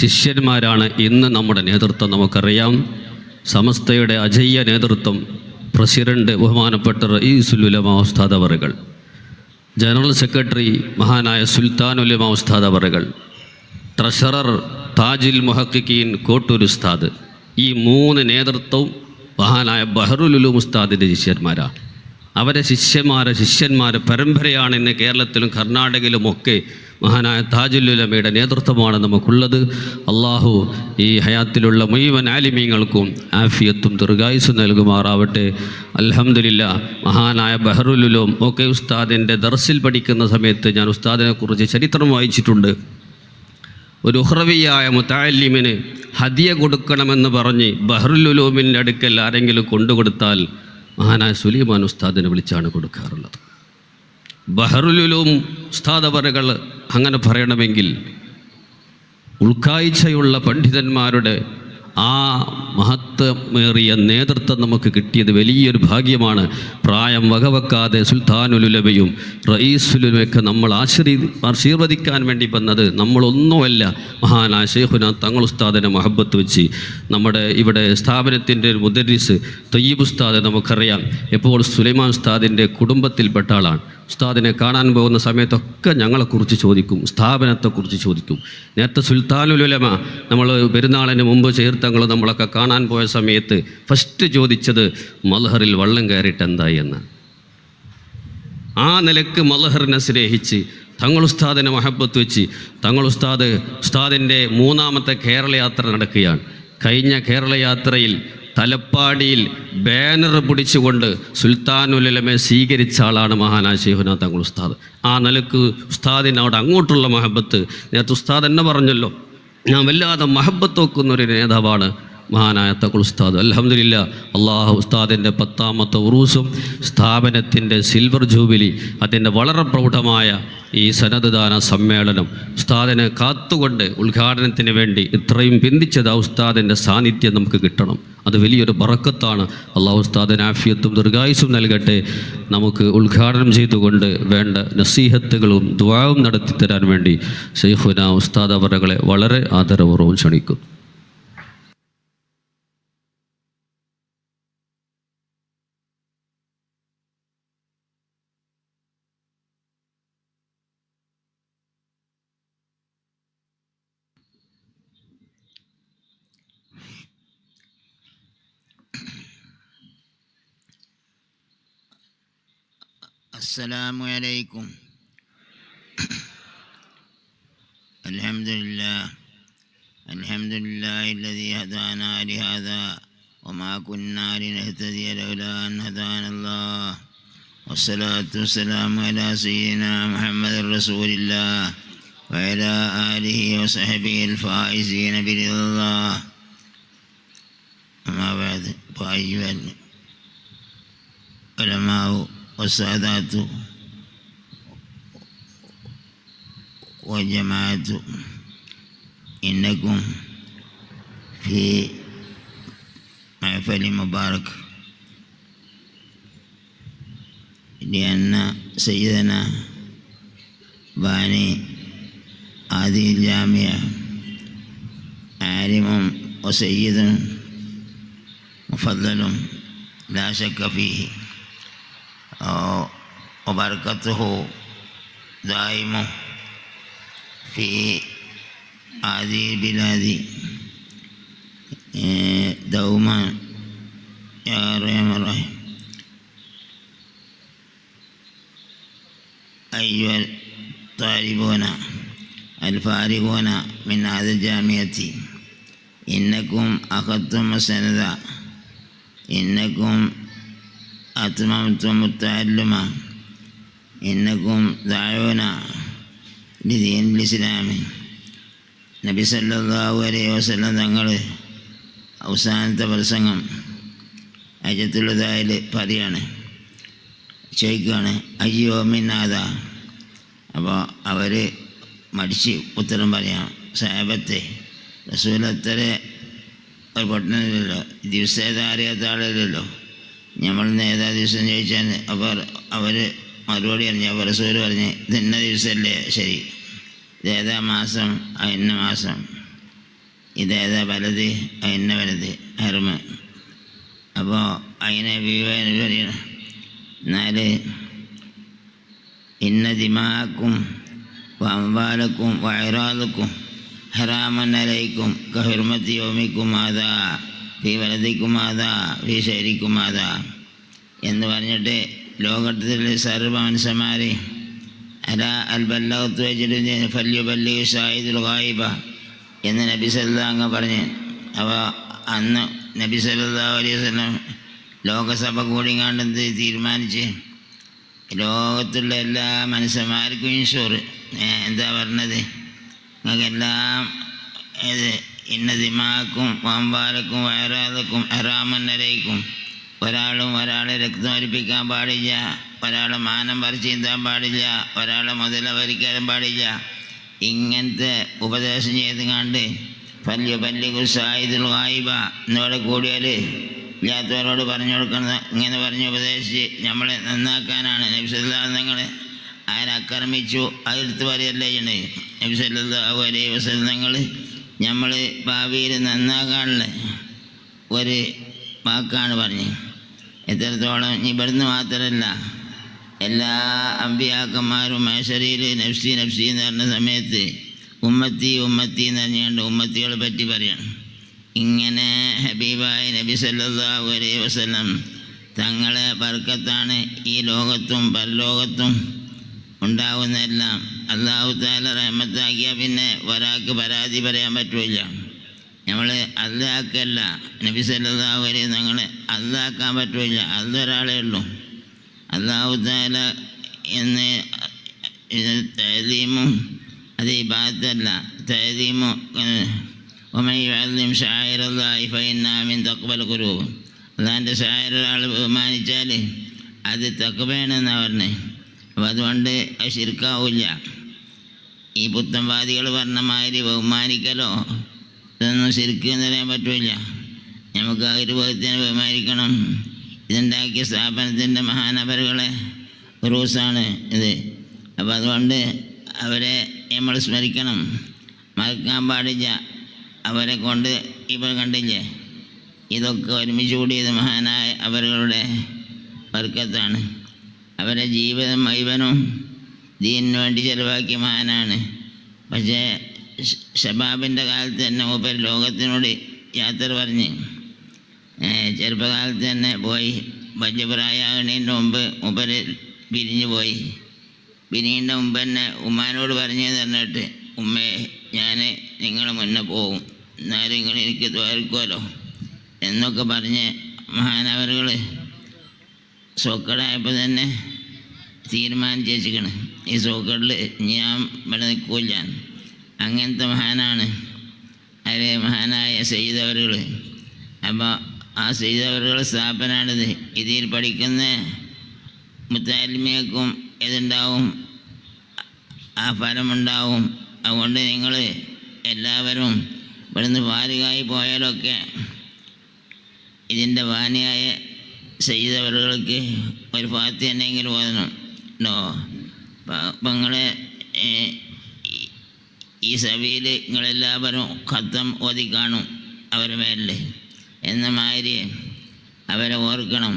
ശിഷ്യന്മാരാണ് ഇന്ന് നമ്മുടെ നേതൃത്വം. നമുക്കറിയാം, സമസ്തയുടെ അജയ്യ നേതൃത്വം, പ്രസിഡന്റ് ബഹുമാനപ്പെട്ട റഈസുൽ ഉലമാ ഉസ്താദ് അവറുകൾ, ജനറൽ സെക്രട്ടറി മഹാനായ സുൽത്താനുൽ ഉലമാ ഉസ്താദ് അവറുകൾ, ട്രഷറർ താജുൽ മുഹഖിഖീൻ കോട്ടൂർ ഉസ്താദ്, ഈ 3 നേതൃത്വവും മഹാനായ ബഹറുൽ ഉലൂം ഉസ്താദിൻ്റെ ശിഷ്യന്മാരാണ്. അവരെ ശിഷ്യന്മാരെ പരമ്പരയാണ് ഇന്ന് കേരളത്തിലും കർണാടകയിലുമൊക്കെ മഹാനായ താജുൽ ഉലമയുടെ നേതൃത്വമാണ് നമുക്കുള്ളത്. അള്ളാഹു ഈ ഹയാത്തിലുള്ള മുഴുവൻ ആലിമീങ്ങൾക്കും ആഫിയത്തും ദീർഘായുസ്സും നൽകുമാറാവട്ടെ. അൽഹംദുലില്ലാ, മഹാനായ ബഹറുൽ ഉലൂം ഒക്കെ ഉസ്താദിൻ്റെ ദർസിൽ പഠിക്കുന്ന സമയത്ത് ഞാൻ ഉസ്താദിനെക്കുറിച്ച് ചരിത്രം വായിച്ചിട്ടുണ്ട്. ഒരു ഉഖ്റവിയായ മുതഅല്ലിമിന് ഹദിയ കൊടുക്കണമെന്ന് പറഞ്ഞ് ബഹറുൽ ഉലൂമിൻ്റെ അടുക്കൽ ആരെങ്കിലും കൊണ്ടുകൊടുത്താൽ മഹാനായ സുലൈമാൻ ഉസ്താദിനെ വിളിച്ചാണ് കൊടുക്കാറുള്ളത്. ബഹറുൽ ഉലൂം ഉസ്താദ് അവറുകൾ അങ്ങനെ പറയണമെങ്കിൽ ഉൾക്കാഴ്ചയുള്ള പണ്ഡിതന്മാരുടെ ആ മഹത്വമേറിയ നേതൃത്വം നമുക്ക് കിട്ടിയത് വലിയൊരു ഭാഗ്യമാണ്. പ്രായം വകവെക്കാതെ സുൽത്താനുൽ ഉലമയും റഈസുൽ ഉലമയൊക്കെ നമ്മൾ ആശീർവദിക്കാൻ വേണ്ടി വന്നത് നമ്മളൊന്നുമല്ല. മഹാനായ ശൈഖുനാ തങ്ങൾ ഉസ്താദിനെ മഹബത്ത് വെച്ച് നമ്മുടെ ഇവിടെ സ്ഥാപനത്തിൻ്റെ ഒരു മുദരിസ് തയ്യിബ് ഉസ്താദ് നമുക്കറിയാം, എപ്പോൾ സുലൈമാൻ ഉസ്താദിൻ്റെ കുടുംബത്തിൽപ്പെട്ട ആളാണ്. ഉസ്താദിനെ കാണാൻ പോകുന്ന സമയത്തൊക്കെ ഞങ്ങളെക്കുറിച്ച് ചോദിക്കും, സ്ഥാപനത്തെക്കുറിച്ച് ചോദിക്കും. നേരത്തെ സുൽത്താനുൽ ഉലമ നമ്മൾ പെരുന്നാളിന് മുമ്പ് ചേർത്തങ്ങൾ നമ്മളൊക്കെ കാണാൻ പോയ സമയത്ത് ഫസ്റ്റ് ചോദിച്ചത് മൽഹറിൽ വള്ളം കയറിയിട്ട് എന്തായി എന്ന്. ആ നിലക്ക് മൽഹറിനെ സ്നേഹിച്ച് തങ്ങൾ ഉസ്താദിനെ മഹബത്ത് വെച്ച് തങ്ങൾ ഉസ്താദിൻ്റെ 3ാമത്തെ കേരള യാത്ര നടക്കുകയാണ്. കഴിഞ്ഞ കേരള യാത്രയിൽ തലപ്പാടിയിൽ ബാനർ പിടിച്ചുകൊണ്ട് സുൽത്താനുൽ ഉലമയെ സ്വീകരിച്ച ആളാണ് മഹാനായ ശൈഖുനാ തങ്ങൾ ഉസ്താദ്. ആ നിലക്ക് ഉസ്താദിനോട് അങ്ങോട്ടുള്ള മഹബത്ത്, നേരത്തെ ഉസ്താദ് എന്നെ പറഞ്ഞല്ലോ, ഞാൻ വല്ലാതെ മഹബത്ത് വെക്കുന്നൊരു നേതാവാണ് മഹാനായ തങ്ങൾ ഉസ്താദ്. അൽഹംദുലില്ലാ, അള്ളാഹു ഉസ്താദിൻ്റെ 10ാമത്തെ ഉറൂസും സ്ഥാപനത്തിൻ്റെ സിൽവർ ജൂബിലി, അതിൻ്റെ വളരെ പ്രൗഢമായ ഈ സനദ്ദാന സമ്മേളനം ഉസ്താദിനെ കാത്തുകൊണ്ട് ഉദ്ഘാടനത്തിന് വേണ്ടി ഇത്രയും പിന്തിച്ചത് ആ ഉസ്താദിൻ്റെ സാന്നിധ്യം നമുക്ക് കിട്ടണം. അത് വലിയൊരു ബറക്കത്താണ്. അള്ളാഹു ഉസ്താദിന് ആഫിയത്തും ദീർഘായുസ്സും നൽകട്ടെ. നമുക്ക് ഉദ്ഘാടനം ചെയ്തുകൊണ്ട് വേണ്ട നസീഹത്തുകളും ദുആവും നടത്തിത്തരാൻ വേണ്ടി ശൈഖുനാ ഉസ്താദ് അവറുകളെ വളരെ ആദരപൂർവ്വം ക്ഷണിക്കുന്നു. السلام عليكم. الحمد لله الذي هدانا لهذا وما كنا لنهتدي لولا أن هدانا الله، والصلاة والسلام على سيدنا محمد رسول الله وعلى آله وصحبه الفائزين برضا الله. أما بعد، فأيها العلماء والسادات والجماعة، إنكم في محفل مبارك، لأن سيدنا باني هذه الجامعة عالم وسيد مفضل لا شك فيه، وبركته دائم في هذه البلاد دوما يا أرحم الراحمين. أيها الطالبون الفارغون من هذه الجامعة، إنكم أخذتم السند، إنكم أتممتم التعلم، إنكم دعونا لدين الإسلام. നബി സല്ലല്ലാഹു അലൈഹി വസല്ലം തങ്ങൾ അവസാനത്തെ പ്രസംഗം അജത്തുള്ളതായിൽ പറയാണ്, ചോദിക്കുകയാണ് അയ്യോ മിന്നാഥ. അപ്പോൾ അവർ മടിച്ച് ഉത്തരം പറയാം, സാഹബത്തെ റസൂലത്തര ഒരു പൊട്ടനില്ലല്ലോ, ദിവസം ഏതാ അറിയാത്ത ആളില്ലല്ലോ, നമ്മൾ ഏതാ ദിവസം ചോദിച്ചാൽ അവർ മറുപടി പറഞ്ഞു. അപ്പോൾ റസൂൽ പറഞ്ഞ് ഇതെന്ന ദിവസമല്ലേ, ശരി, ഇതേതാ മാസം, ഇന്ന മാസം. ഇതേതാ വലത്, അതിനെ വലത് ഹെർമ്. അപ്പോൾ അതിനെ പറയണം. എന്നാൽ ഇന്ന ദിമാക്കും അംവാലക്കും വയറാദക്കും ഹറാമൻ അലൈക്കും കഹിർമത്തി യോമിക്കും മാതാ ഫീ വലതിക്കും മാതാ ഫീ ശരിക്കും മാതാ എന്ന് പറഞ്ഞിട്ട് ലോകത്തിലെ സർവ്വ മനുഷ്യന്മാരെ അല അൽ ബല്ലഗത്തു വജ്ലുദ്ദീൻ ഫല്യുബല്ലിഗ് ഷാഹിദുൽ ഗായിബ എന്ന് നബി സല്ലല്ലാഹു പറഞ്ഞ്. അപ്പോൾ അന്ന് നബി സല്ലല്ലാഹു അലൈഹി വസല്ലം ലോകസഭ കൂടിങ്ങാണ്ട് തീരുമാനിച്ച് ലോകത്തുള്ള എല്ലാ മനുഷ്യന്മാർക്കും ഇൻഷൂർ. എന്താ പറഞ്ഞത്? നിങ്ങൾക്കെല്ലാം ഇത് ഇന്ന ദിമാക്കും വമ്പാലക്കും വയറാദക്കും ഹറാമൻ അലൈക്കും. ഒരാളും ഒരാളെ രക്തം ഒലിപ്പിക്കാൻ പാടില്ല, ഒരാളെ മാനം പറിച്ച് ചീന്താൻ പാടില്ല, ഒരാളെ മുതല ഭരിക്കാൻ പാടില്ല. ഇങ്ങനത്തെ ഉപദേശം ചെയ്ത് കണ്ട് പല്ലിഗു ഷാഹിദുൽ ഗായിബ എന്നോടെ കൂടിയാൽ ഇല്ലാത്തവരോട് പറഞ്ഞു കൊടുക്കുന്നത്. ഇങ്ങനെ പറഞ്ഞ് ഉപദേശിച്ച് നമ്മളെ നന്നാക്കാനാണ്. നബി സല്ലല്ലാഹു നിങ്ങൾ ആരാക്രമിച്ചു അതെടുത്ത് പറയല്ലേ ചെയ്യണേ. നബി സല്ലല്ലാഹു അലൈഹി വസല്ലം നിങ്ങൾ നമ്മൾ ഭാവിയിൽ നന്നാക്കാനുള്ള ഒരു വാക്കാണ് പറഞ്ഞത്. എത്രത്തോളം ഇവിടുന്ന് മാത്രമല്ല, എല്ലാ അമ്പിയാക്കന്മാരും മേശരിയിൽ നഫ്സി നഫ്സി എന്ന് പറഞ്ഞ സമയത്ത് ഉമ്മത്തി ഉമ്മത്തി എന്ന് പറഞ്ഞുകൊണ്ട് ഉമ്മത്തികളെ പറ്റി പറയണം. ഇങ്ങനെ ഹബീബായ നബി സല്ലല്ലാഹു അലൈഹി വസല്ലം തങ്ങളെ ബർക്കത്താണ് ഈ ലോകത്തും പരലോകത്തും ഉണ്ടാകുന്നതെല്ലാം. അല്ലാഹു തആല റഹ്മത്താക്കിയാൽ പിന്നെ ഒരാൾക്ക് പരാതി പറയാൻ പറ്റില്ല. നമ്മൾ അല്ലാക്കല്ല, നബി സല്ലല്ലാഹു അലൈഹി തങ്ങളെ അല്ലാക്കാൻ പറ്റില്ല. അതൊരാളേ ഉള്ളൂ. അല്ലാഹു തആല എന്ന് തഅദീമും അത് ഇബാദത്തല്ല. തഅദീമും വമൻ യുഅദ്ദിം ശആയിറല്ലാഹി ഫഇന്നഹാ മിൻ തഖ്വൽ ഖുലൂബ്. അല്ലാഹുവിൻ്റെ ശായർ ഒരാൾ ബഹുമാനിച്ചാൽ അത് തഖ്വയാണെന്നാണ് പറഞ്ഞത്. അപ്പോൾ അതുകൊണ്ട് അത് ശിർക്കാവില്ല. ഈ പുത്തൻവാദികൾ പറഞ്ഞ മാതിരി ബഹുമാനിക്കലോ ഇതൊന്നും ശിർക്ക് എന്ന് പറയാൻ പറ്റില്ല. നമുക്ക് ആ ഒരു ബഹുത്തിനെ ബഹുമാനിക്കണം. ഇതുണ്ടാക്കിയ സ്ഥാപനത്തിൻ്റെ മഹാനവറുകളെ റൂസാണ് ഇത്. അപ്പോൾ അതുകൊണ്ട് അവരെ നമ്മൾ സ്മരിക്കണം, മറക്കാൻ പാടില്ല. അവരെ കൊണ്ട് ഇവർ കണ്ടില്ലേ, ഇതൊക്കെ ഒരുമിച്ച് കൂടിയത് മഹാനായ അവരുടെ ബർക്കത്താണ്. അവരെ ജീവിതം മുഴുവനും ദീനിന് വേണ്ടി ചെലവാക്കിയ മഹാനാണ്. പക്ഷേ ഷബാബിൻ്റെ കാലത്ത് തന്നെ മൂപ്പർ ലോകത്തിനോട് യാത്ര പറഞ്ഞ് ചെറുപ്പകാലത്ത് തന്നെ പോയി. വലിയ പ്രായമാകുന്നതിൻ്റെ മുമ്പ് മൂപ്പർ പിരിഞ്ഞു പോയി. പിരിഞ്ഞതിൻ്റെ മുമ്പ് തന്നെ ഉമ്മാനോട് പറഞ്ഞു തന്നിട്ട്, ഉമ്മേ ഞാൻ നിങ്ങൾ മുന്നേ പോകും, എന്നാലും നിങ്ങൾ എനിക്ക് ദ്വാരിക്കുമല്ലോ എന്നൊക്കെ പറഞ്ഞ് മഹാനവറുകൾ സോക്കടായപ്പോൾ തന്നെ തീരുമാനിച്ച് വെച്ചിരിക്കണ്, ഈ സോക്കടിൽ ഞാൻ ഇവിടെ നിൽക്കില്ല. അങ്ങനത്തെ മഹാനാണ് അതിൽ മഹാനായ സയ്യിദവറുകൾ. അപ്പോൾ ആ സയ്യിദവറുകളുടെ സ്ഥാപനമാണിത്. ഇതിൽ പഠിക്കുന്ന മുത്തഅല്ലിമീങ്ങൾക്കും ഇതുണ്ടാവും, ആ ഫലമുണ്ടാവും. അതുകൊണ്ട് നിങ്ങൾ എല്ലാവരും ഇവിടുന്ന് വാരികായി പോയാലൊക്കെ ഇതിൻ്റെ വാനിയായ സയ്യിദവറുകൾക്ക് ഒരു ഫാത്തിഹ എന്നെങ്കിലും ഓതണം ട്ടോ. അപ്പം നിങ്ങൾ ഈ സഭയിൽ നിങ്ങളെല്ലാവരും ഖത്തം ഓതി കാണും അവരുടെ മേലിൽ എന്ന മാതിരി അവരെ ഓർക്കണം.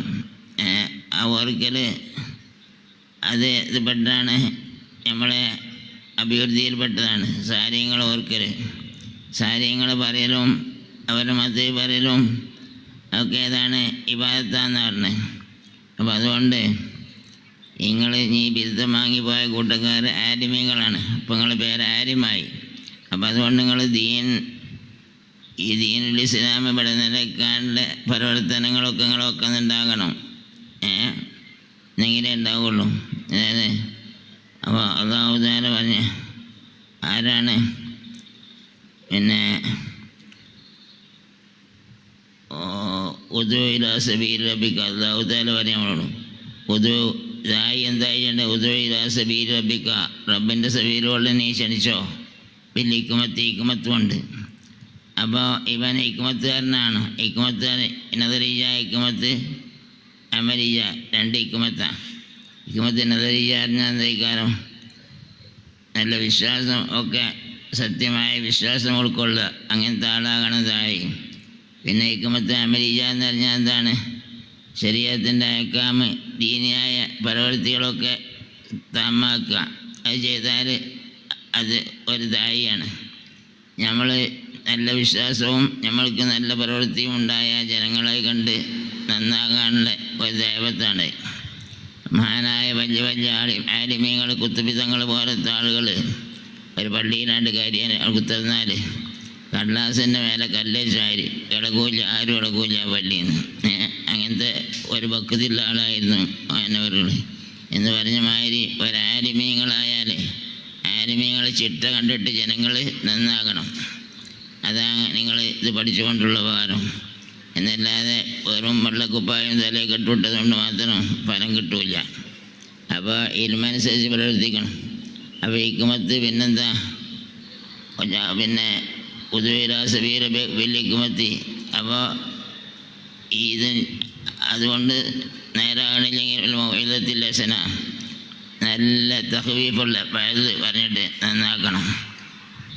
ആ ഓർക്കൽ അത് ഇതുപെട്ടാണ്, നമ്മളെ അഭിവൃദ്ധിയിൽപ്പെട്ടതാണ്. സാരിങ്ങൾ ഓർക്കൽ, സാരിങ്ങൾ പറയലും അവരുടെ മതത്തിൽ പറയലും ഒക്കെ ഏതാണ് ഇബാദത്താന്ന് പറഞ്ഞത്. അപ്പോൾ അതുകൊണ്ട് നിങ്ങൾ ഈ ബിരുദം വാങ്ങിപ്പോയ കൂട്ടക്കാർ ആലിമീങ്ങളാണ്. അപ്പോൾ നിങ്ങളുടെ പേര് ആലിമായി. അപ്പോൾ അതുകൊണ്ട് നിങ്ങൾ ഈ ദീനുൽ ഇസ്ലാം ഇവിടെ നിലനിൽക്കാനുള്ള പ്രവർത്തനങ്ങളൊക്കെ നിങ്ങളൊക്കെ ഉണ്ടാകണം. എന്നെങ്കിലേ ഉണ്ടാവുള്ളൂ. അതായത് അപ്പോൾ അല്ലാഹു തആല പറഞ്ഞ ആരാണ് പിന്നെ ഉദു ഇലാ സബീൽ റബ്ബിക. അല്ലാഹു തആല പറയാൻ നമ്മളോട് ഉദു ഇതായി എന്തായി ചെയ്യേണ്ടത്? ഉദു ഇലാ സബീൽ റബ്ബിക, റബ്ബിൻ്റെ സബീലുകളിൽ നീ ക്ഷണിച്ചോ. പിന്നെ ഹിക്മത്ത് കൊണ്ട്. അപ്പോൾ ഇവൻ ഹിക്മത്തുകാരനാണ്. ഹിക്മത്ത് നദറിയ, ഹിക്മത്ത് അമലിയ, രണ്ട് ഹിക്മത്താണ്. ഹിക്മത്ത് നദറിയ അറിഞ്ഞാൽ എന്തായിക്കാരം നല്ല വിശ്വാസം ഒക്കെ സത്യമായ വിശ്വാസം ഉൾക്കൊള്ളുക, അങ്ങനത്തെ ആളാകണതായി. പിന്നെ ഹിക്മത്ത് അമലിയ എന്ന് പറഞ്ഞാൽ എന്താണ്? ശരീഅത്തിൻ്റെ അഹ്കാമ് ദീനിയായ പ്രവൃത്തികളൊക്കെ താമാക്കുക. അത് ചെയ്താൽ അത് ഒരു ദായിയാണ്. നമ്മൾ നല്ല വിശ്വാസവും നമ്മൾക്ക് നല്ല പ്രവൃത്തിയും ഉണ്ടായ ജനങ്ങളെ കണ്ട് നന്നാകാനുള്ള ഒരു ദൈവത്താണ്. മഹാനായ വലിയ വലിയ ആലിമീങ്ങൾ, കുത്തുബിതങ്ങൾ പോലത്തെ ആളുകൾ ഒരു പള്ളിയിലാണ്ട് കാര്യം കുത്തിരുന്നാൽ കടലാസിൻ്റെ മേലെ കല്ലേച്ചാരി ഇളകൂല, ആരും ഇളകൂല പള്ളിയിൽ നിന്ന്. അങ്ങനത്തെ ഒരു ഭക്തിയുള്ള ആളായിരുന്നു മാനവരുകൾ എന്ന് പറഞ്ഞ മാതിരി. ഒരാലിമീങ്ങളായാൽ ആലിമീങ്ങളെ ചിട്ട കണ്ടിട്ട് ജനങ്ങൾ നന്നാകണം. അതാണ് നിങ്ങൾ ഇത് പഠിച്ചുകൊണ്ടുള്ള ഉപകാരം. എന്നല്ലാതെ വെറും വെള്ളക്കുപ്പായും തലയിൽ കെട്ടുവിട്ടതുകൊണ്ട് മാത്രം ഫലം കിട്ടൂല. അപ്പോൾ ഇൽമനുസരിച്ച് പ്രവർത്തിക്കണം. അപ്പോൾ ഹിക്മത്ത് പിന്നെന്താ? പിന്നെ ഉദുവിരാസവീര വലിയക്കുമത്തി. അപ്പോൾ ഇത് അതുകൊണ്ട് നേരാകണില്ലെങ്കിൽ വിധത്തിൽ ലസന നല്ല തഹ്വീഫുള്ള പഴയത് പറഞ്ഞിട്ട് നന്നാക്കണം.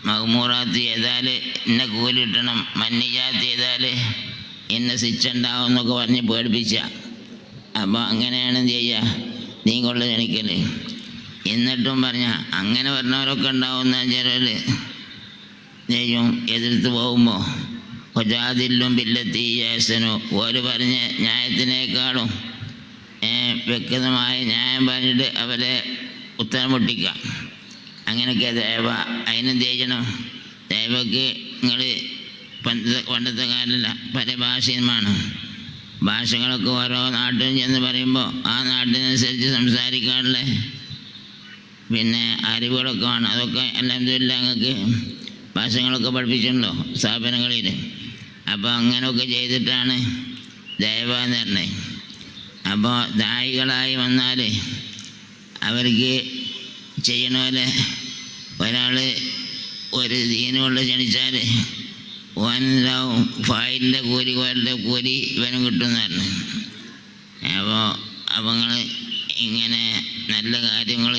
മഹ്മൂറാത്ത് ചെയ്താൽ ഇന്ന കൂലി കിട്ടണം, മന്നിജാത്ത് ചെയ്താൽ ഇന്ന ശിക്ഷ ഉണ്ടാവും എന്നൊക്കെ പറഞ്ഞ് പേടിപ്പിച്ച. അപ്പോൾ അങ്ങനെയാണ് ചെയ്യുക നീ കൊള്ള ജനിക്കൽ. എന്നിട്ടും പറഞ്ഞ അങ്ങനെ പറഞ്ഞവരൊക്കെ ഉണ്ടാവുന്ന ചിലർ ചെയ്യും എതിർത്ത് പോകുമ്പോൾ ഒജാതില്ലും ബില്ലത്തി യേസനു ഓര് പറഞ്ഞ ന്യായത്തിനേക്കാളും വ്യക്തമായ ന്യായം പറഞ്ഞിട്ട് അവരെ ഉത്തരം പൊട്ടിക്കുക. അങ്ങനെയൊക്കെ ദേവ അതിനും ചെയ്യണം. ദേവക്ക് നിങ്ങൾ പണ്ടത്തെ കാലമല്ല, പല ഭാഷയുമാണ്. ഭാഷകളൊക്കെ ഓരോ നാട്ടിൽ ചെന്ന് പറയുമ്പോൾ ആ നാട്ടിനനുസരിച്ച് സംസാരിക്കാനുള്ള പിന്നെ അറിവുകളൊക്കെ വേണം. അതൊക്കെ അൽഹംദുലില്ലാ ഞങ്ങൾക്ക് ഭാഷകളൊക്കെ പഠിപ്പിച്ചിട്ടുണ്ടോ സ്ഥാപനങ്ങളിൽ. അപ്പോൾ അങ്ങനെയൊക്കെ ചെയ്തിട്ടാണ് ദൈവ എന്ന് പറഞ്ഞത്. അപ്പോൾ ദായികളായി വന്നാൽ അവർക്ക് ചെയ്യണ പോലെ ഒരാൾ ഒരു ദീനുകൊണ്ട് ക്ഷണിച്ചാൽ ഓനുണ്ടാവും ഫായിലിൻ്റെ കൂലി, കോലിൻ്റെ കൂലി ഇവനും കിട്ടുന്നതാണ്. അപ്പോൾ നിങ്ങൾ ഇങ്ങനെ നല്ല കാര്യങ്ങൾ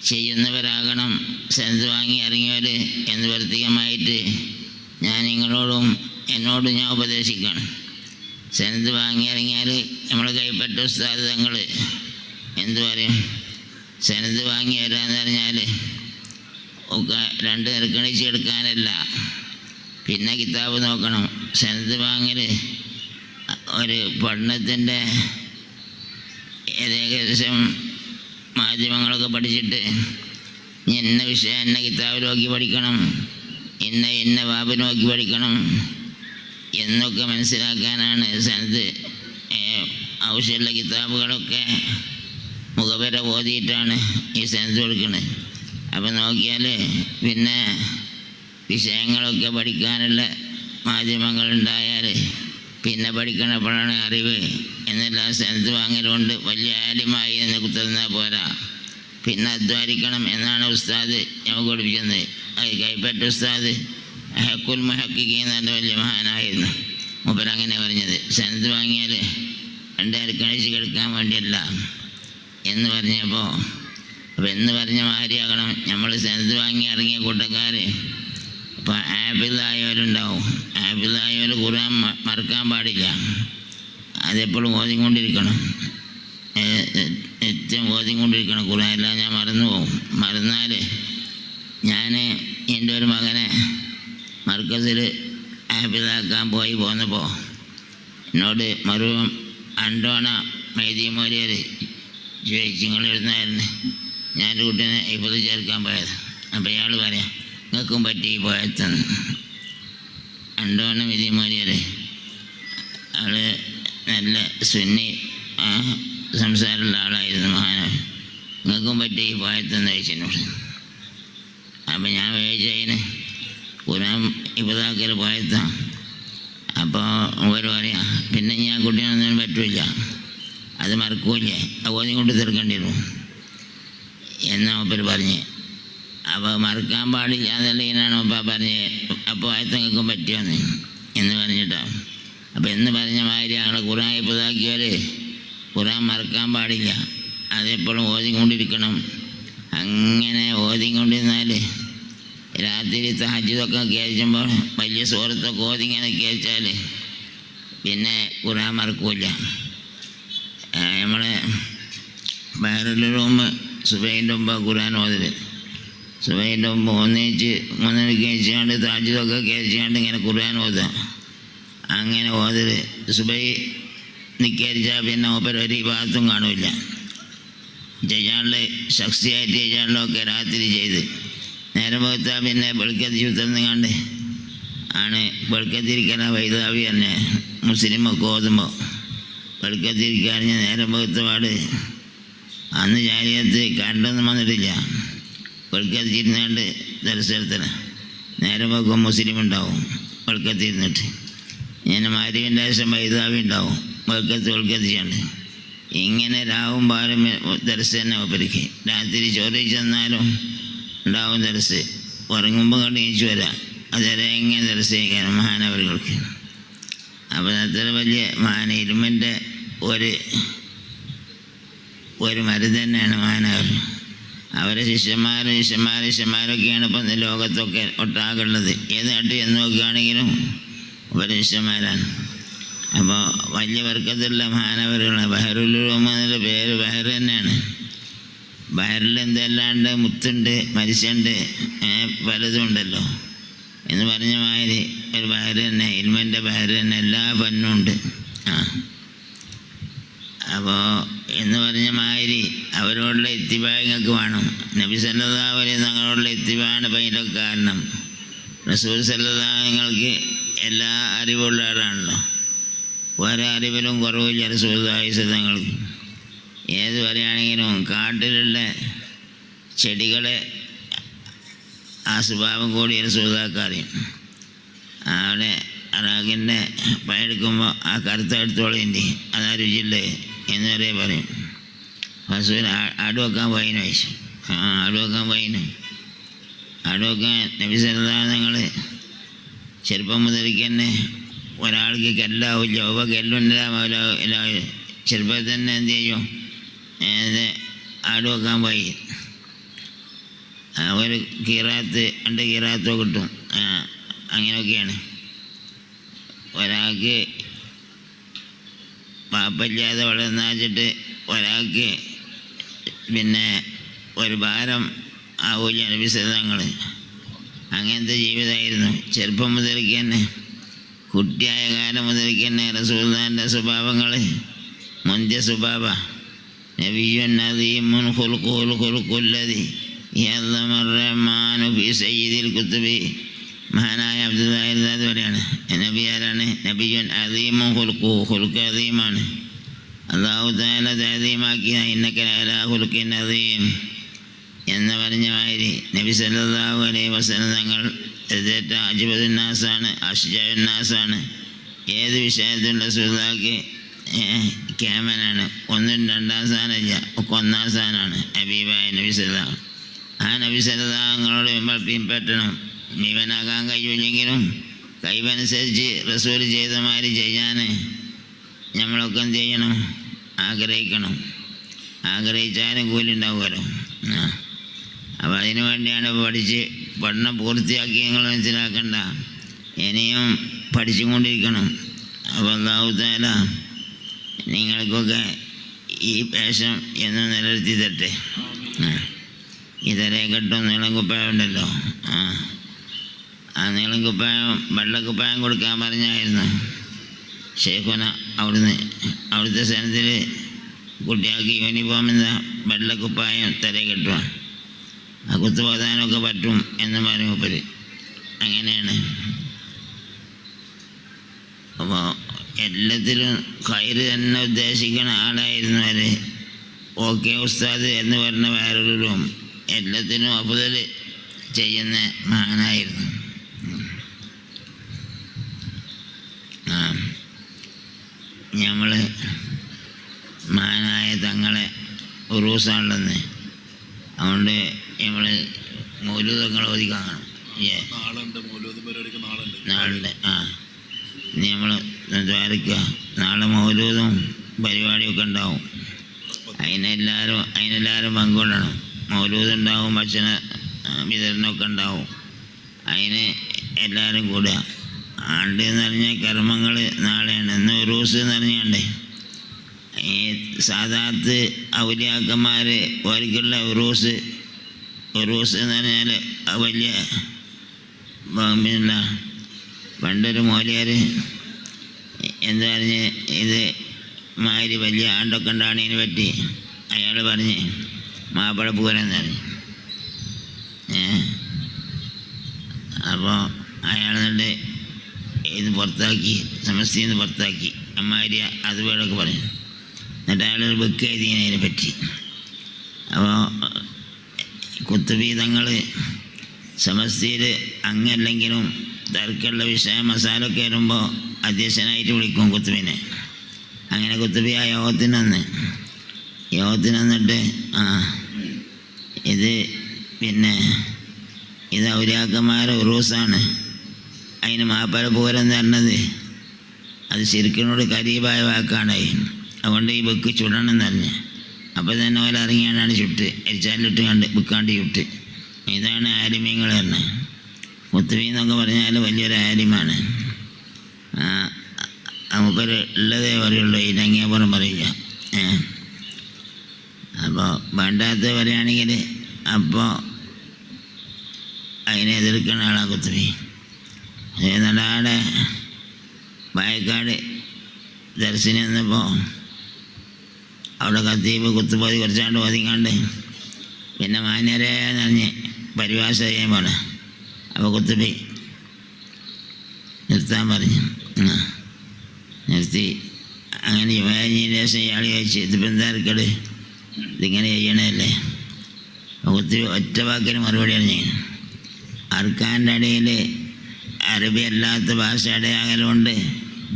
ചെയ്യുന്നവരാകണം സെൻസ് വാങ്ങി ഇറങ്ങിയവർ എന്ന് പ്രത്യേകമായിട്ട് ഞാൻ നിങ്ങളോടും എന്നോടും ഞാൻ ഉപദേശിക്കണം. സെൻസ് വാങ്ങി ഇറങ്ങിയാൽ നമ്മൾ കൈപ്പറ്റ ഉസ്താദ് തങ്ങൾ എന്ത് പറയും? സെനത് വാങ്ങി വരാമെന്ന് പറഞ്ഞാൽ ഒക്കെ രണ്ട് നിരക്കണിച്ച് എടുക്കാനല്ല, പിന്നെ കിതാബ് നോക്കണം. സെനത് വാങ്ങൽ ഒരു പഠനത്തിൻ്റെ ഏകദേശം മാധ്യമങ്ങളൊക്കെ പഠിച്ചിട്ട് ഇന്ന വിഷയം ഇന്ന കിതാബ് നോക്കി പഠിക്കണം, ഇന്ന ബാബ് നോക്കി പഠിക്കണം എന്നൊക്കെ മനസ്സിലാക്കാനാണ് സെനത്. ആവശ്യമുള്ള കിതാബുകളൊക്കെ മുഖവര ഓതിയിട്ടാണ് ഈ സെനത് കൊടുക്കുന്നത്. അപ്പം നോക്കിയാൽ പിന്നെ വിഷയങ്ങളൊക്കെ പഠിക്കാനുള്ള മാധ്യമങ്ങളുണ്ടായാൽ പിന്നെ പഠിക്കണപ്പോഴാണ് അറിവ് എന്നെല്ലാം സെനത് വാങ്ങലുകൊണ്ട് വലിയ ആലിമായി എന്ന് കുത്തുന്നാൽ പോരാ, പിന്നെ അധ്വാനിക്കണം എന്നാണ് ഉസ്താദ് നമുക്ക് പഠിപ്പിച്ചത്. അത് കൈപ്പറ്റ ഉസ്താദ് ഹക്കുൽ മുഹക്കിക്ക് നല്ല വലിയ മഹാനായിരുന്നു. മൂപ്പരങ്ങനെ പറഞ്ഞത് സെനത് വാങ്ങിയാൽ രണ്ടേരം കഴിച്ച് കിടക്കാൻ വേണ്ടിയല്ല എന്ന് പറഞ്ഞപ്പോൾ, അപ്പോൾ എന്ന് പറഞ്ഞ മാതിരിയാകണം നമ്മൾ സെനത് വാങ്ങി ഇറങ്ങിയ കൂട്ടക്കാർ. അപ്പോൾ ആപ്പിളായവരുണ്ടാവും. ആപ്പിളായവർ ഖുർആൻ മറക്കാൻ പാടില്ല, അതെപ്പോഴും ഓതിക്കൊണ്ടിരിക്കണം, നിത്യം ഓതിക്കൊണ്ടിരിക്കണം ഖുർആൻ. എല്ലാം ഞാൻ മറന്നു പോകും. മറന്നാൽ ഞാൻ എൻ്റെ ഒരു മകനെ മർക്കസിൽ ആപ്പിളാക്കാൻ പോന്നപ്പോൾ എന്നോട് മറുപടി അണ്ടോണ മൈദീമോലിയർ ചോദിച്ചു നിങ്ങൾ എഴുതുന്നായിരുന്നു. ഞാനൊരു കുട്ടീനെ ഇപ്പോൾ ചേർക്കാൻ പോയത്. അപ്പോൾ ഇയാൾ പറയാം നിങ്ങൾക്കും പറ്റി പോയത്തെന്ന്. അണ്ടോണ മൈദീമോലിയർ ആൾ നല്ല സുന്നി സംസാരമുള്ള ആളായിരുന്നു, മഹാനായ. നിങ്ങൾക്കും പറ്റി പോയത്തെന്ന് ചോദിച്ചെന്നോട്. അപ്പം ഞാൻ ചോദിച്ചതിന് ഖുർആൻ ഇപ്പതാക്കൽ പോയത്താണ്. അപ്പോൾ അവർ പറയാം പിന്നെ ഞാൻ കുട്ടീനൊന്നും പറ്റില്ല, അത് മറക്കൂല്ലേ, അതുപോലെ കൊണ്ട് തീർക്കേണ്ടി വരും എന്നാ ഒപ്പര് പറഞ്ഞ്. അപ്പോൾ മറക്കാൻ പാടില്ല എന്നുള്ളതിനാണ് ഒപ്പ പറഞ്ഞ്. അപ്പോൾ ആയത്തങ്ങൾക്കും പറ്റിയോന്ന് എന്ന് പറഞ്ഞിട്ടാണ്. അപ്പോൾ എന്ന് പറഞ്ഞ മാതിരി ഞങ്ങൾ ഖുർആൻ ഇപ്പതാക്കിയവർ ഖുർആൻ മറക്കാൻ പാടില്ല, അതെപ്പോഴും ഓതിക്കൊണ്ടിരിക്കണം. അങ്ങനെ ഓതിക്കൊണ്ടിരുന്നാൽ രാത്രി തഹജ്ജുദൊക്കെ കേൾക്കുമ്പോൾ വലിയ സൂറത്തൊക്കെ ഓതി ഇങ്ങനെ കേൾച്ചാൽ പിന്നെ ഖുർആൻ മറക്കൂല. നമ്മൾ ബഹറുൽ ഉലൂം സുബൈൻ്റെ മുമ്പ് ഖുർആൻ ഓതൽ, സുബൈൻ്റെ മുമ്പ് ഒന്നിച്ച് മൂന്നിനക്ക് കഴിച്ചുകൊണ്ട് തഹജ്ജുദൊക്കെ കേൾച്ചുകൊണ്ട് ഇങ്ങനെ ഖുർആൻ ഓതുക. അങ്ങനെ ഓതൽ സുബൈ നിസ്കരിച്ചാൽ പിന്നെ മൂപ്പർ ഒരു ഭാഗത്തും കാണില്ല. ചെയ്യാനുള്ള ശക്തിയായിട്ട് ചെയ്യാനുള്ളതൊക്കെ രാത്രി ചെയ്ത് നേരം പോകത്താൽ പിന്നെ വെളുക്കത്തി ചുത്തന്ന് കണ്ട് ആണ് വെളുക്കത്തിരിക്കണ വൈതാവി തന്നെ മുസ്ലിമൊക്കെ ഓതുമ്പോൾ വെളുക്കത്തിരിക്കാൻ നേരം പോകത്ത പാട് അന്ന് ജാലിയത്ത് കരണ്ടൊന്നും വന്നിട്ടില്ല. വെളുക്കത്തിരുന്നാണ്ട് ദർശനത്തിന് നേരം പോക്കും മുസ്ലിം ഉണ്ടാവും. വെളുക്കത്തിരുന്നിട്ട് ഇങ്ങനെ മാരിവിൻ്റെ ശേഷം വൈതാവി ഉണ്ടാവും. വെളുക്കത്തിച്ചാണ്ട് ഇങ്ങനെ രാവും പാലും ദർശ തന്നെ ഒപ്പരിക്ക്. രാത്രി ചോറ് ചെന്നാലും ഉണ്ടാവും ദർശ്. ഉറങ്ങുമ്പോൾ കണ്ട് എണീച്ചു വരാം. അതുവരെ ഇങ്ങനെ ദർശിക്കാനും മഹാനവറുകൾക്ക്. അപ്പം അത്ര വലിയ മഹാന ഇരുമിൻ്റെ ഒരു മരുന്ന് തന്നെയാണ് മഹാനവർ. അവരെ ശിഷ്യന്മാരൊക്കെയാണ് ഇപ്പം ലോകത്തൊക്കെ ഒട്ടാകുള്ളത്. ഏത് നാട്ടിൽ എന്ന് നോക്കുകയാണെങ്കിലും അവരെ ശിഷ്യന്മാരാണ്. അപ്പോൾ വലിയ വർക്കത്തുള്ള മഹാനവറുകളാണ്. ബഹറുൽ ഉലൂം എന്നുള്ള പേര് ബഹർ തന്നെയാണ്. ബഹറിൽ എന്തെല്ലാണ്ട് മുത്തുണ്ട്, മത്സ്യമുണ്ട്, പലതും ഉണ്ടല്ലോ എന്ന് പറഞ്ഞ മാതിരി ഒരു ബഹർ തന്നെ, ഇൽമിൻ്റെ ബഹർ തന്നെ, എല്ലാ ഫന്നും ഉണ്ട്. അപ്പോൾ എന്ന് പറഞ്ഞ മാതിരി അവരോടുള്ള ഇത്തിബാങ്ങൾക്ക് വേണം. നബി സല്ലല്ലാഹു അലൈഹി വസല്ലം തങ്ങളോടുള്ള ഇത്തിബാണ് ഇപ്പം ഇതിൻ്റെ കാരണം. റസൂൽ സല്ലല്ലാഹു നിങ്ങൾക്ക് എല്ലാ അറിവുള്ള ആളാണല്ലോ. വേറെ അറിവിലും കുറവില്ല റസൂലുള്ളാഹി തങ്ങൾക്ക്. ഏത് പറയുകയാണെങ്കിലും കാട്ടിലുള്ള ചെടികളെ ആ സ്വഭാവം കൂടി റസൂലുള്ളാഹിക്ക് അറിയും. അവിടെ അറാഖിൻ്റെ പഴയെടുക്കുമ്പോൾ ആ കറുത്ത എടുത്തോളിൻ്റെ അതാ രുചിയില്ലേ എന്ന് വരെ പറയും. റസൂൽ ആട് വെക്കാൻ പോയിന് വയസ്സ് ആട് വെക്കാൻ പോയിന്. ആട് വെക്കാൻ നബി സല്ലല്ലാഹു അലൈഹി നിങ്ങൾ ചെറുപ്പം മുതലേക്ക് തന്നെ ഒരാൾക്ക് കല്ലാവില്ല. അപ്പോൾ കല്ലുണ്ടാവില്ല. ചെറുപ്പത്തിൽ തന്നെ എന്ത് ചെയ്യും, ആട് വെക്കാൻ പോയി. ഒരു കീറാത്ത് 2 കീറാത്തോ കിട്ടും. അങ്ങനെയൊക്കെയാണ്. ഒരാൾക്ക് പാപ്പല്ലാതെ വളർന്നാച്ചിട്ട് ഒരാൾക്ക് പിന്നെ ഒരു ഭാരം ആവില്ല നബി സല്ലല്ലാഹു അലൈഹി വസല്ലം. അങ്ങനത്തെ ജീവിതമായിരുന്നു ചെറുപ്പം മുതലേക്ക് തന്നെ. കുട്ടിയായ കാലം മുതലേക്ക് തന്നെ റസൂലുള്ളാഹിൻ്റെ സ്വഭാവങ്ങൾ മുന്തിയ സ്വഭാവ. നബിയ്യുൻ അദീമുൻ ഖുൽഖുൽ ഖുൽഖുല്ലദി യഅ്ലമു റഹ്മാനു ഫി സയ്യിദിൽ കുതുബി. മഹാനായ അബ്ദുല്ലാഹി റളിയല്ലാഹു പറയാണ്, നബി ആരാണ്? നബിയ്യുൻ അദീമുൻ ഖുൽഖു അദീമാണ്. അല്ലാഹു തആല തഅദീമാക്കിയ ഇന്നക ലഅലാ ഖുൽഖിൻ അദീം എന്ന് പറഞ്ഞ മാതിരി നബി സല്ലല്ലാഹു അലൈഹി വസല്ലം തങ്ങൾ അജ്ബദുന്നാസാണ്, അഷ്ജഉന്നാസാണ്. ഏത് വിഷയത്തിലുള്ള റസൂലുള്ളാഹിക്ക് ക്യാമനാണ്. 1ഉം 2ആം സ്ഥാനമില്ല, ഒക്കെ 1ആം സ്ഥാനമാണ് ഹബീബായ നബി സല്ലല്ലാഹു. ആ നബി സല്ലല്ലാഹു തങ്ങളോട് നമ്മൾ പിൻപറ്റണം. ഇവനാകാൻ കഴിയില്ലെങ്കിലും കഴിവനുസരിച്ച് റസൂൽ ചെയ്ത മാതിരി ചെയ്യാൻ നമ്മളൊക്കെ എന്ത് ചെയ്യണം? ആഗ്രഹിക്കണം. ആഗ്രഹിച്ചാലും കൂലി ഉണ്ടാവുമല്ലോ. അപ്പോൾ അതിനു വേണ്ടിയാണ് പഠനം പൂർത്തിയാക്കി നിങ്ങൾ മനസ്സിലാക്കണ്ട. ഇനിയും പഠിച്ചുകൊണ്ടിരിക്കണം. അപ്പോൾ അല്ലാഹു തആല നിങ്ങൾക്കൊക്കെ ഈ വേഷം എന്ന് നിലനിർത്തി തരട്ടെ. ഇതരെ കെട്ടും നീളം കുപ്പായം ഉണ്ടല്ലോ, ആ നീളം കുപ്പായം വെള്ളക്കുപ്പായം കൊടുക്കാൻ പറഞ്ഞായിരുന്നു ഷെയ്ഖുന. അവിടുത്തെ സ്ഥലത്തിൽ കുട്ടികൾക്ക് യൂണിഫോം എന്താ വെള്ളക്കുപ്പായം തലയിൽ കെട്ടുക. ആ കുത്തുപോകാനൊക്കെ പറ്റും എന്ന് പറയും മൂപ്പര്. അങ്ങനെയാണ്. അപ്പോൾ എല്ലാത്തിലും ഖൈറ് തന്നെ ഉദ്ദേശിക്കുന്ന ആളായിരുന്നു അവർ. ഓക്കെ ഉസ്താദ് എന്ന് പറഞ്ഞ വേറൊരു എല്ലാത്തിനും അഫ്ദൽ ചെയ്യുന്ന മഹാനായിരുന്നു. നമ്മൾ മഹാനായ തങ്ങളെ ഉറൂസാണുള്ളതെന്ന്. അതുകൊണ്ട് നമ്മൾ മൗലൂദൊക്കെ ഓതി കാണണം. നാളുണ്ട്. ഇനി നമ്മൾ ദ്വാരക്കുക. നാളെ മൗലൂദും പരിപാടിയൊക്കെ ഉണ്ടാവും. അതിനെല്ലാവരും പങ്കുകൊള്ളണം. മൗലൂദ് ഉണ്ടാവും, ഭക്ഷണ വിതരണമൊക്കെ ഉണ്ടാവും. അതിന് എല്ലാവരും കൂടുക. ആണ്ട് എന്ന് പറഞ്ഞാൽ കർമ്മങ്ങൾ നാളെയാണ്. ഇന്ന് ഉറൂസ് എന്ന് പറഞ്ഞാണ്ടേ ഈ സാദാത്ത് ഔലിയാക്കന്മാർ ഓർക്കുള്ള ഉറൂസ് എന്ന് പറഞ്ഞാൽ വലിയ പിന്നെ പണ്ടൊരു മോലിയാർ എന്താ പറഞ്ഞ് ഇത് മാതിരി വലിയ ആണ്ടൊക്കെ ഉണ്ടാണ് ഇതിനെ പറ്റി അയാൾ പറഞ്ഞ് മാപ്പിളപ്പൂരെന്ന് പറഞ്ഞു. അപ്പോൾ അയാൾ എന്നിട്ട് ഇത് പുറത്താക്കി, സമസ്തയിൽ നിന്ന് പുറത്താക്കി. അമ്മാരി അതുപോലൊക്കെ പറഞ്ഞു. എന്നിട്ട് അയാളൊരു ബുക്ക് എഴുതിയാണ് ഇതിനെ പറ്റി. അപ്പോൾ കുത്തുബി തങ്ങൾ സമസ്തയിൽ അങ്ങല്ലെങ്കിലും തർക്കമുള്ള വിഷയം മസാലൊക്കെ വരുമ്പോൾ അധ്യക്ഷനായിട്ട് വിളിക്കും കുത്തുബിനെ. അങ്ങനെ കുത്തുബി ആ യോഗത്തിന് വന്നിട്ട് ഇത് പിന്നെ ഇത് ഔലിയാക്കന്മാരെ ഉറൂസാണ്, അതിന് മാപ്പല പോരെന്ന് പറഞ്ഞത് അത് ശരിക്കിനോട് കരീബായ വാക്കാണ്. അതുകൊണ്ട് ഈ ബുക്ക് ചുടണമെന്ന് പറഞ്ഞ് അപ്പോൾ തന്നെ ഓല ഇറങ്ങിയാണ്ടാണ് ചുട്ട് അരിച്ചാലിട്ട് കണ്ട് ബുക്കാണ്ട് ചുട്ട്. ഇതാണ് ആലിമീങ്ങൾ പറഞ്ഞത്. കുത്തുബി എന്നൊക്കെ പറഞ്ഞാൽ വലിയൊരു ആലിമാണ്. നമുക്കൊരു ഉള്ളതേ പറയുള്ളൂ, ഇതിനങ്ങേപ്പുറം പറയില്ല. അപ്പോൾ വേണ്ടാത്ത പറയുകയാണെങ്കിൽ അപ്പോൾ അതിനെ എതിർക്കുന്ന ആളാണ് കുത്തുബി. നടാടെ പായക്കാട് ദർശനം വന്നപ്പോൾ അവിടെ കത്തീബ് കുത്തുപോതി കുറച്ചാണ്ട് ഓതിക്കാണ്ട് പിന്നെ മാന്യരെ നിറഞ്ഞ് പരിഭാഷ ചെയ്യാൻ പോണേ. അപ്പോൾ കുത്തുബി നിർത്താൻ പറഞ്ഞു. നിർത്തി. അങ്ങനെ കഴിഞ്ഞതിന് ശേഷം ഇയാൾ ചോദിച്ചു, ഇതിപ്പോൾ എന്താ ഇറക്കട്, ഇതിങ്ങനെ ചെയ്യണല്ലേ? കുത്തുബി ഒറ്റ വാക്കിന് മറുപടി പറഞ്ഞു, അർക്കാൻ്റെ ഇടയിൽ അറബി അല്ലാത്ത ഭാഷ ഇടയാകലുകൊണ്ട്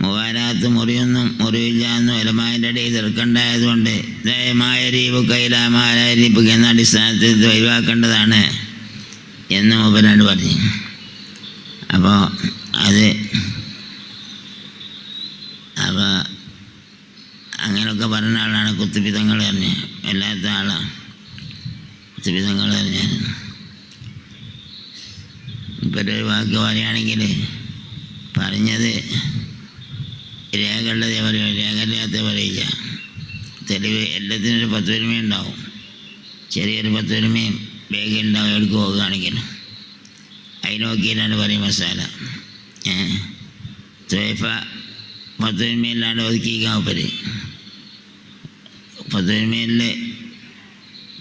മുവാരാത്ത് മുറിയില്ല എന്നും ഒലമാൻ്റെ ഇടയിൽ തീർക്കണ്ടായതുകൊണ്ട് ദയമായരീപ് കൈലാമാരീപ് എന്ന അടിസ്ഥാനത്തിൽ ഇത് ഒഴിവാക്കേണ്ടതാണ് എന്ന് മൂപ്പരാണ്ട് പറഞ്ഞു. അപ്പോൾ അങ്ങനെയൊക്കെ പറഞ്ഞ ആളാണ് കുത്തുബി തങ്ങൾ പറഞ്ഞ്. വല്ലാത്ത ആളാണ് കുത്തുബി തങ്ങൾ പറഞ്ഞ. ഇപ്പോൾ ഒരു വാക്ക് പറയുകയാണെങ്കിൽ പറഞ്ഞത് രേഖയുള്ളതേ പറയും, രേഖയില്ലാത്ത പറയില്ല. തെളിവ് എല്ലാത്തിനും ഒരു പത്തൊരുമയുണ്ടാവും. ചെറിയൊരു പത്തൊരുമയും രേഖയുണ്ടാവും എവിടേക്ക് പോകുകയാണെങ്കിലും. അതിന് നോക്കിയില്ലാണ്ട് പറയും മസാല. തൊയ്ഫ പത്തൊരുമയില്ലാണ്ട് ഒതുക്കിക്കാൻ പറ്റും. പത്തൊരുമയിൽ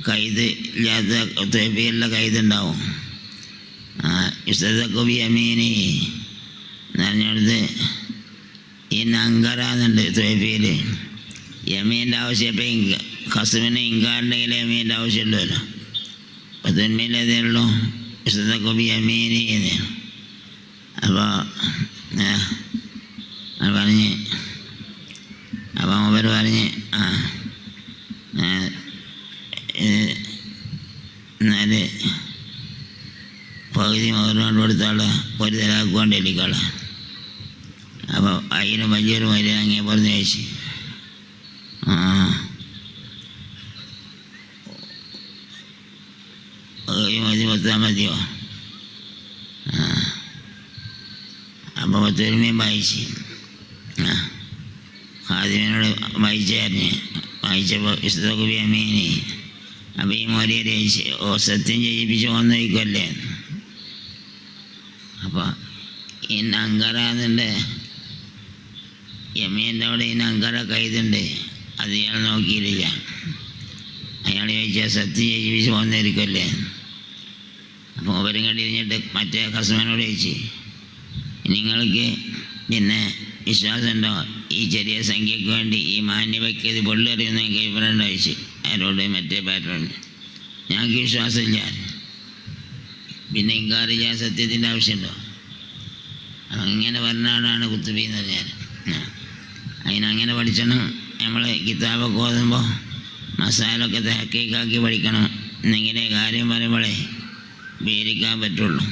കൈത് ഇല്ലാത്ത തൊയ്ഫയിലുള്ള കൈതുണ്ടാവും. ഇസ്തദഖുബി യമീനി എന്ന് പറഞ്ഞെടുത്ത് ഈ നങ്കറ എന്നുണ്ട് തൊയ്ഫയിൽ. യമീൻ്റെ ആവശ്യം ഇപ്പം ഖസ്മിന് ഇങ്കാറുണ്ടെങ്കിൽ യമീൻ്റെ ആവശ്യമില്ലല്ലോ. പത്തൊൻപതിലേതേ ഉള്ളൂ ഇസ്തദഖുബി യമീനി എന്ന്. അപ്പോൾ പറഞ്ഞ് അപ്പം അവർ പറഞ്ഞ് എന്നാൽ പകുതി മകനോട് കൊടുത്താള് ഒരു തരാക്കുകൊണ്ട് എലിക്കാള്. അപ്പോൾ അതിന് വലിയൊരു മര്യാദ അങ്ങേ പറഞ്ഞു ചോദിച്ചു, മതി പത്താൻ മതിയോ? അപ്പോൾ പത്തൊരുമയും വായിച്ച് ഹാദിമിനോട് വായിച്ചപ്പോൾ ഇസ്തഖുബി യമീനി. അപ്പോൾ ഈ മര്യാദ ചോദിച്ചു, സത്യം ചെയ്യിപ്പിച്ച് വന്നിരിക്കുമല്ലേ? അപ്പോൾ ഈ നങ്കറ എന്നുണ്ട് യമീൻ്റെ അവിടെ. ഈ നങ്കറ കൈതുണ്ട്, അത് ഇയാൾ നോക്കിയിട്ടില്ല. അയാൾ ചോദിച്ചാൽ സത്യം ചെയ്യിപ്പിച്ച് വന്നിരിക്കുമല്ലേ? അപ്പോൾ അവരും കണ്ടിരിഞ്ഞിട്ട് മറ്റേ കസ്മനോട് ചോദിച്ചു, നിങ്ങൾക്ക് പിന്നെ വിശ്വാസമുണ്ടോ ഈ ചെറിയ സംഖ്യയ്ക്ക് വേണ്ടി ഈ മാന്യവയ്ക്ക് ഇത് പൊള്ളറിയുന്ന അഭിപ്രായം ചോദിച്ചു. ആരോട്? മറ്റേ പാറ്റോണ്ട്. ഞങ്ങൾക്ക് വിശ്വാസമില്ല. പിന്നെ ഇങ്കാറില്ല, സത്യത്തിൻ്റെ ആവശ്യമുണ്ടോ? അങ്ങനെ പറഞ്ഞ ആളാണ് കുത്തുബി എന്ന് പറഞ്ഞാൽ. അതിനങ്ങനെ പഠിച്ചണം. നമ്മൾ കിതാബൊക്കെ ഓതുമ്പോൾ മസാലൊക്കെ തഹക്കീക്കാക്കി പഠിക്കണം. എന്നെങ്കിലേ കാര്യം പറയുമ്പോഴേ വിവരിക്കാൻ പറ്റുള്ളൂ.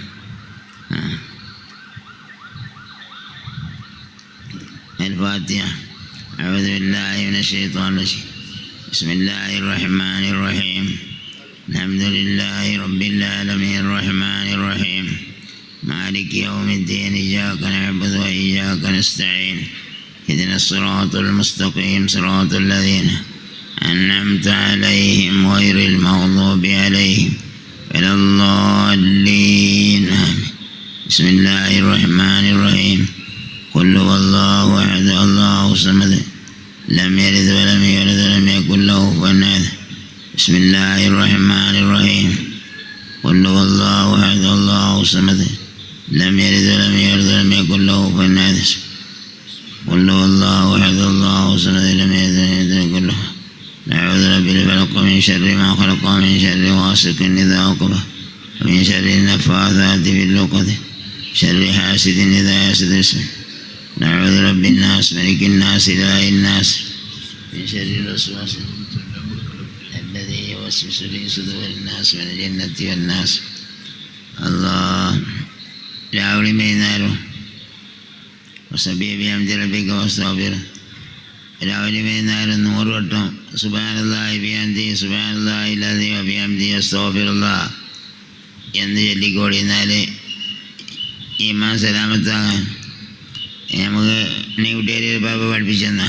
الفاتحة. أعوذ بالله من الشيطان الرجيم. بسم الله الرحمن الرحيم. الحمد لله رب العالمين الرحمن الرحيم مالك يوم الدين إياك نعبد وإياك نستعين اهدنا الصراط المستقيم صراط الذين أنعمت عليهم غير المغضوب عليهم ولا الضالين آمين. بسم الله الرحمن الرحيم. قل هو الله أحد الله الصمد لم يلد ولم يولد ولم يكن له كفوا أحد. بسم الله الرحمن الرحيم. قل هو الله أحد الله الصمد لم يلد ولم يولد ولم يكن له كفوا أحد. قل هو الله أحد الله الصمد لم يلد ولم يولد ولم يكن له. نعوذ بالفلق من شر ما خلق ومن شر غاسق إذا وقب ومن شر النفاثات في العقد شر حاسد إذا حسد. نعوذ برب الناس ملك الناس إله الناس من شر الوسواس الذي يوسوس في صدور الناس من الجنة والناس. الله രാവിലെ വൈകുന്നേരം വസബീബിഹംദി റബ്ബിക വസ്തഗ്ഫിർ. രാവിലെ വൈകുന്നേരം 100 വട്ടം സുബ്ഹാനല്ലാഹി ബിഹംദിഹി സുബ്ഹാനല്ലാഹിൽ അസീം വബിഹംദിഹി അസ്തഗ്ഫിറുല്ലാഹ് എന്ന് ചൊല്ലിക്കോടിയിരുന്നാൽ ഈമാൻ സലാമത്താകാൻ നമുക്ക് കുട്ടിയേരി ബാബ പഠിപ്പിച്ചെന്നാ.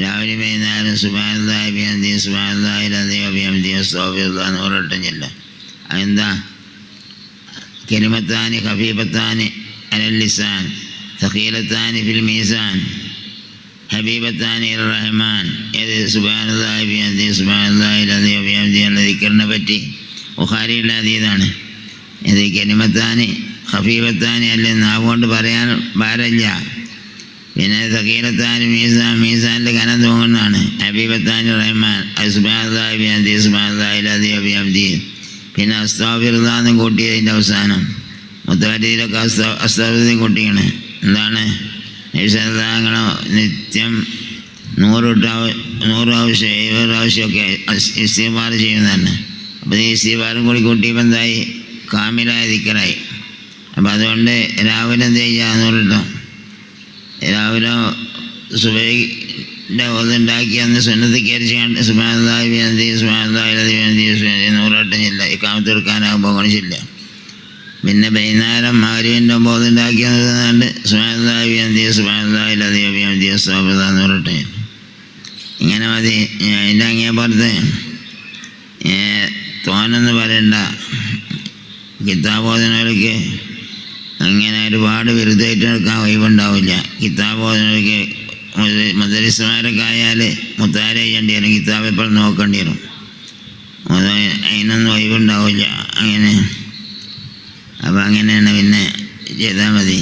രാവിലെ വൈകുന്നേരം സുബ്ഹാനല്ലാഹി ബിഹംദിഹി സുബ്ഹാനല്ലാഹിൽ അസീം വബിഹംദിഹി അസ്തഗ്ഫിറുല്ലാഹ് 100 വട്ടം ചൊല്ലാം. അതെന്താ? കലിമത്താനി ഖഫീഫത്താനി അലൽ ലിസാൻ തഖീലത്താനി ഫിൽ മീസാൻ ഹബീബത്താനി ഇലർ റഹ്മാൻ. ഏത് സുബ്ഹാനല്ലാഹി ബിഹംദിഹി സുബ്ഹാനല്ലാഹിൽ അസീം വബിഹംദിഹി എന്ന ദിക്റിനെ പറ്റി ബുഖാരിയിലെ ഹദീസാണ്. ഇത് കലിമത്താനി ഖഫീഫത്താനി അല്ലെ നാവുകൊണ്ട് പറയാൻ ഭാരമില്ല. പിന്നെ തഖീലത്താനി മീസാൻ മീസാനിൽ കനം തൂങ്ങുന്നതാണ്. ഹബീബത്താനി റഹ്മാൻ അത് സുബ്ഹാനല്ലാഹി ബിഹംദിഹി സുബ്ഹാനല്ലാഹിൽ അസീം വബിഹംദിഹി. പിന്നെ അസ്തഗ്ഫിറുല്ലാഹ് എന്ന് കൂട്ടിയതിൻ്റെ അവസാനം മുത്തവരീലൊക്കെ അസ്തഗ്ഫിറുല്ലാഹ് കൂട്ടിയാണ്. എന്താണ്? നബിസല്ലല്ലാഹു നിത്യം 100 പ്രാവശ്യം 70 പ്രാവശ്യമൊക്കെ ഇസ്തിഗ്ഫാർ ചെയ്യുന്നതാണ്. അപ്പോൾ ഈ ഇസ്തിഗ്ഫാറും കൂടി കൂട്ടിയപ്പോൾ എന്തായി? കാമിലായ ദിക്റായി. അപ്പോൾ അതുകൊണ്ട് രാവിലെ എന്ത് ചെയ്യുക? 100 വട്ടം രാവിലെ സുബഹിൻ്റെ ഓതുണ്ടാക്കി അന്ന് സുന്നത്തിക്കരിച്ച് കണ്ട് സുബ്ഹാനല്ലാഹി ബിഹംദിഹി സുബ്ഹാനല്ലാഹിൽ അസീം വബിഹംദിഹി 100 വട്ടം ചെല്ല. ഇഖാമത്ത് എടുക്കാനാകുമ്പോൾ ഗുണിച്ചില്ല. പിന്നെ വൈകുന്നേരം മഗ്‌രിബിൻ്റെ ഓതുണ്ടാക്കി കണ്ട് സുബ്ഹാനല്ലാഹി ബിഹംദിഹി സുബ്ഹാനല്ലാഹിൽ അസീം വബിഹംദിഹി അസ്തഗ്ഫിറുല്ലാഹ് 100 വട്ടം ചെല്ലും. ഇങ്ങനെ മതി. അതിൻ്റെ അങ്ങേപ്പുറത്ത് തോനെന്ന് പറയണ്ട. കിതാബ് ഓതുന്നവർക്ക് അങ്ങനെ ഒരുപാട് വിരുദ്ധമായിട്ട് എടുക്കാൻ ഒഴിവുണ്ടാവില്ല. കിതാബ് ഓതുന്നവർക്ക് മദ്രസമാരൊക്കെ ആയാൽ മുത്താര ചെയ്യേണ്ടി വരും. കിതാബ് എപ്പോഴും നോക്കേണ്ടി വരും. അതിനൊന്നും ഒഴിവുണ്ടാവില്ല. അങ്ങനെ അപ്പം അങ്ങനെയാണ്. പിന്നെ ചെയ്താൽ മതി.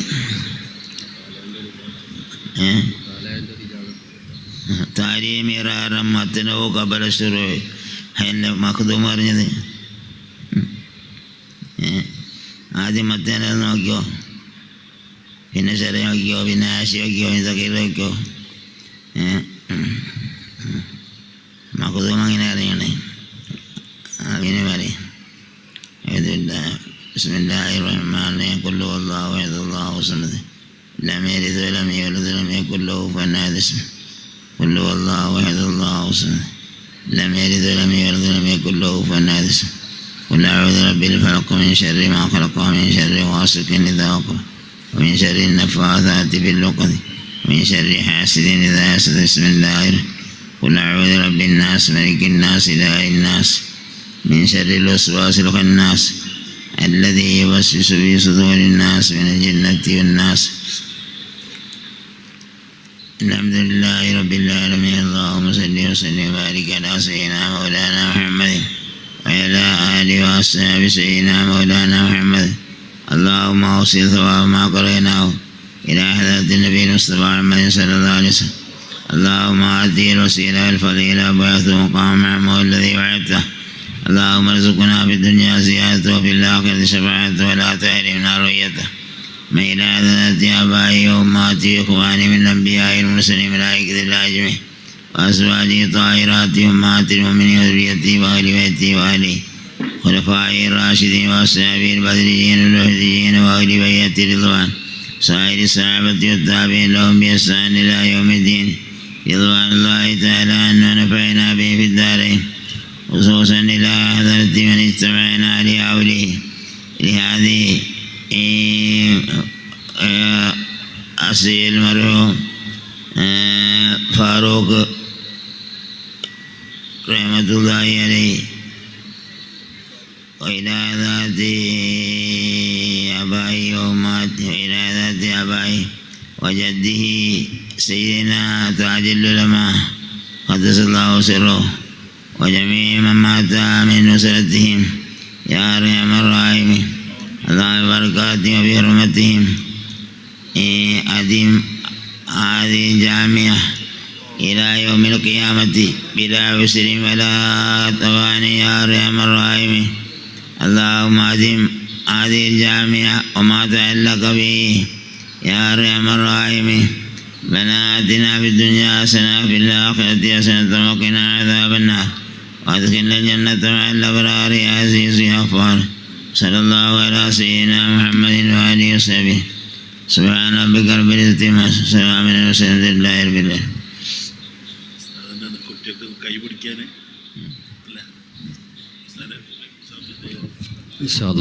താരീമിറാറം മത്തനോ കബലസുറോ അതിൻ്റെ മഖ്ദൂം പറഞ്ഞത്. ആദ്യം മത്തേനെ നോക്കിയോ, പിന്നെ ചെറിയ നോക്കിയോ, പിന്നെ ആശി നോക്കിയോ, ഇതൊക്കെ നോക്കിയോ. മഖ്ദൂം അങ്ങനെ അറിയണേ. അങ്ങനെ പറയും. ബിസ്മില്ലാഹിർ റഹ്മാനിർ റഹീം. ഖുൽ ഹുവല്ലാഹു അഹദ് അല്ലാഹു സമദ് ലം യലിദ് വലം യൂലദ് വലം യകുൽ ലഹു കുഫുവൻ അഹദ്. ഖുൽ ഹുവല്ലാഹു അഹദ് അല്ലാഹു സമദ് ലം യലിദ് വലം യൂലദ് വലം യകുൽ ലഹു കുഫുവൻ അഹദ്. قل أعوذ برب الفلق من شر ما خلق ومن شر غاسق إذا وقب ومن شر النفاثات في العقد ومن شر حاسد إذا حسد. بسم الله. قل أعوذ برب الناس ملك الناس إله الناس من شر الوسواس الخناس الذي يوسوس في صدور الناس من الجنة والناس. الحمد لله رب العالمين. اللهم صل وسلم وبارك على سيدنا مولانا محمد وعلى آله وأصحابه سيدنا مولانا محمد. اللهم أوصل ثواب ما قرأناه إلى حضرة النبي المصطفى محمد صلى الله عليه وسلم. اللهم آتيه الوسيلة والفضيلة وبعثه مقام محمود الذي وعدته. اللهم ارزقنا في الدنيا زيادته وفي الآخرة شفاعته ولا تحرمنا رؤيته. من إلى حضرة آبائي وأمهاتي وإخواني من الأنبياء والمرسلين ملائكة الله أجمعين وأزواجه طاهرات أمهات المؤمنين وذريته وأهل بيته وأهله خلفائه الراشدين وأصحابه البدريين والوحيدين وأهل بيته رضوان سائر الصحابة والتابعين لهم بإحسان إلى يوم الدين. رضوان الله تعالى عنه ونفعنا به في الدارين. خصوصا إلى حضرة من اجتمعنا لحوله لهذه السيد المرحوم فاروق رحمة الله عليه، وإلى ذات أبائي وأمهاتي، وإلى ذات أبائي وجده سيدنا تاج العلماء قدس الله سره، وجميع من مات من نصرتهم يا أرحم الراحمين. اللهم ببركاتهم وبحرمتهم أدم هذه الجامعة إلى يوم القيامة بلا عسر ولا طوان يا أرحم الراحمين. اللهم أدم هذه الجامعة وما تعلق به يا أرحم الراحمين. ربنا آتنا في الدنيا حسنة وفي الآخرة حسنة وقنا عذاب النار، وأدخلنا الجنة مع الأبرار يا عزيز يا غفار. صلى الله على سيدنا محمد وآله وصحبه. سبحان ربك رب العزة عما يصفون وسلام على المرسلين والحمد لله رب العالمين. കുട്ടികൾക്ക് കൈ പിടിക്കാൻ ഇൻഷാ അല്ലാഹ്.